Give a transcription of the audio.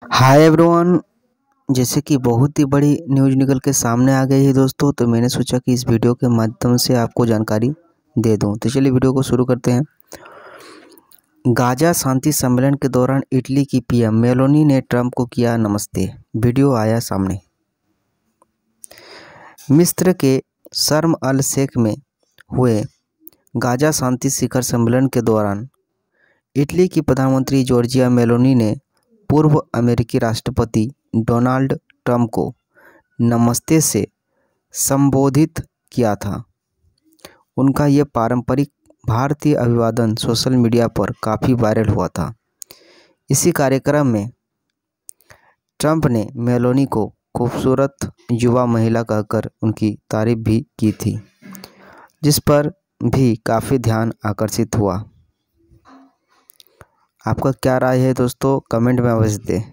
Hi everyone. जैसे कि बहुत ही बड़ी न्यूज़ निकल के सामने आ गई है दोस्तों, तो मैंने सोचा कि इस वीडियो के माध्यम से आपको जानकारी दे दूं। तो चलिए वीडियो को शुरू करते हैं। गाजा शांति सम्मेलन के दौरान इटली की पीएम मेलोनी ने ट्रंप को किया नमस्ते। वीडियो आया सामने। मिस्र के शर्म अल शेख में हुए गाजा शांति शिखर सम्मेलन के दौरान इटली की प्रधानमंत्री जॉर्जिया मेलोनी ने पूर्व अमेरिकी राष्ट्रपति डोनाल्ड ट्रंप को नमस्ते से संबोधित किया था। उनका ये पारंपरिक भारतीय अभिवादन सोशल मीडिया पर काफ़ी वायरल हुआ था। इसी कार्यक्रम में ट्रंप ने मेलोनी को खूबसूरत युवा महिला कहकर उनकी तारीफ भी की थी, जिस पर भी काफ़ी ध्यान आकर्षित हुआ। आपका क्या राय है दोस्तों, कमेंट में अवश्य दें।